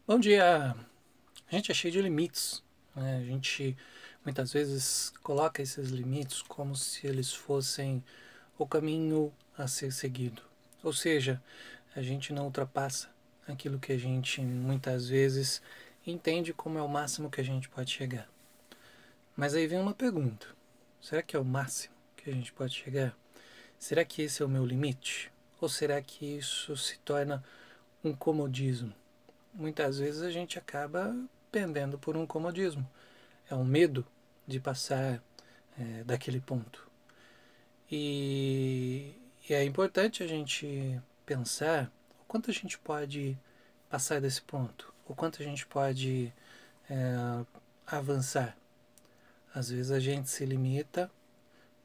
Bom dia! A gente é cheio de limites, né? A gente muitas vezes coloca esses limites como se eles fossem o caminho a ser seguido. Ou seja, a gente não ultrapassa aquilo que a gente muitas vezes entende como é o máximo que a gente pode chegar. Mas aí vem uma pergunta: será que é o máximo que a gente pode chegar? Será que esse é o meu limite? Ou será que isso se torna um comodismo? Muitas vezes a gente acaba pendendo por um comodismo. É um medo de passar daquele ponto. E, e é importante a gente pensar o quanto a gente pode passar desse ponto, o quanto a gente pode avançar. Às vezes a gente se limita,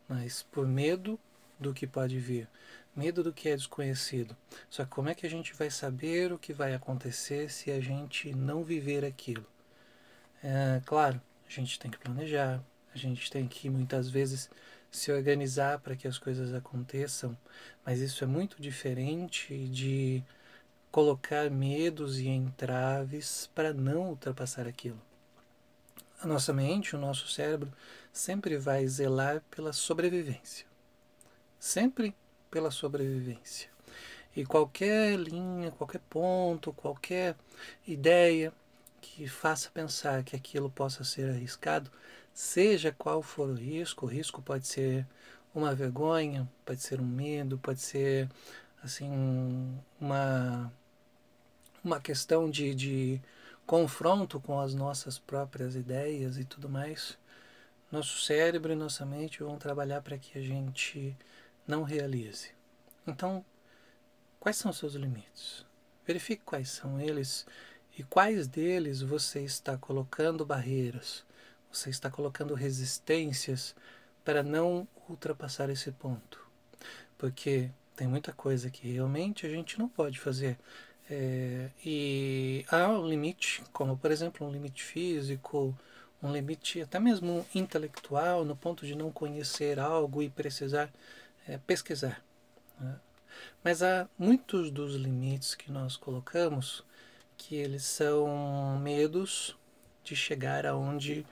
mas por medo do que pode vir, medo do que é desconhecido. Só que como é que a gente vai saber o que vai acontecer se a gente não viver aquilo? Claro, a gente tem que planejar, a gente tem que muitas vezes se organizar para que as coisas aconteçam, mas isso é muito diferente de colocar medos e entraves para não ultrapassar aquilo. A nossa mente, o nosso cérebro, sempre vai zelar pela sobrevivência. Sempre pela sobrevivência. E qualquer linha, qualquer ponto, qualquer ideia que faça pensar que aquilo possa ser arriscado, seja qual for o risco pode ser uma vergonha, pode ser um medo, pode ser assim uma questão de confronto com as nossas próprias ideias e tudo mais. Nosso cérebro e nossa mente vão trabalhar para que a gente não realize. Então, quais são os seus limites? Verifique quais são eles e quais deles você está colocando barreiras, você está colocando resistências para não ultrapassar esse ponto. Porque tem muita coisa que realmente a gente não pode fazer. E há um limite, como por exemplo um limite físico, um limite até mesmo intelectual, no ponto de não conhecer algo e precisar pesquisar. Né? Mas há muitos dos limites que nós colocamos que eles são medos de chegar aonde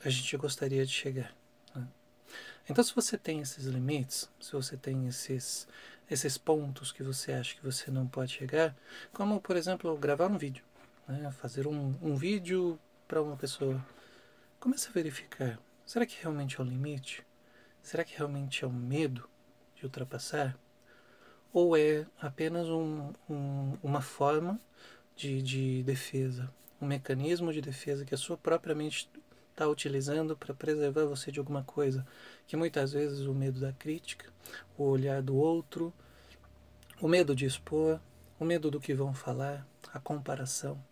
a gente gostaria de chegar. Né? Então, se você tem esses limites, se você tem esses pontos que você acha que você não pode chegar, como, por exemplo, gravar um vídeo, né? Fazer um vídeo para uma pessoa, comece a verificar, será que realmente é o limite? Será que realmente é o medo de ultrapassar? Ou é apenas uma forma de defesa, um mecanismo de defesa que a sua própria mente está utilizando para preservar você de alguma coisa, que muitas vezes o medo da crítica, o olhar do outro, o medo de expor, o medo do que vão falar, a comparação,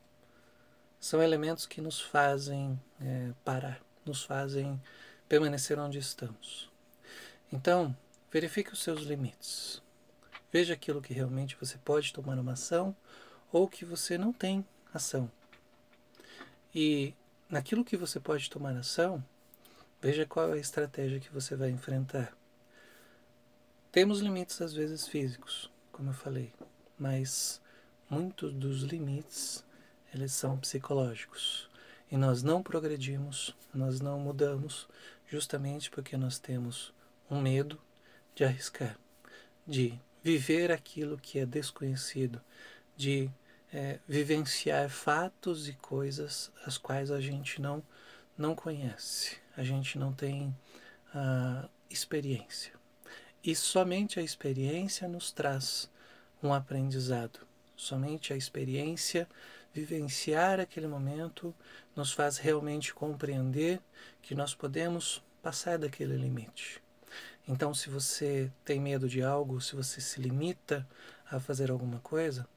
são elementos que nos fazem parar, nos fazem permanecer onde estamos. Então, verifique os seus limites. Veja aquilo que realmente você pode tomar uma ação ou que você não tem ação. E naquilo que você pode tomar ação, veja qual é a estratégia que você vai enfrentar. Temos limites às vezes físicos, como eu falei, mas muitos dos limites eles são psicológicos. E nós não progredimos, nós não mudamos, justamente porque nós temos um medo de arriscar, de viver aquilo que é desconhecido, de vivenciar fatos e coisas as quais a gente não conhece, a gente não tem experiência. E somente a experiência nos traz um aprendizado. Somente a experiência, vivenciar aquele momento, nos faz realmente compreender que nós podemos passar daquele limite. Então, se você tem medo de algo, se você se limita a fazer alguma coisa,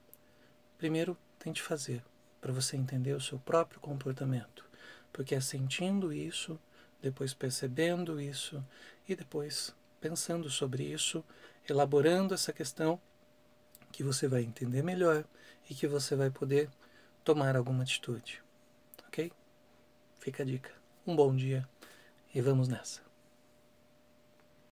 primeiro tente fazer, para você entender o seu próprio comportamento. Porque é sentindo isso, depois percebendo isso e depois pensando sobre isso, elaborando essa questão, que você vai entender melhor e que você vai poder tomar alguma atitude. Ok? Fica a dica. Um bom dia e vamos nessa.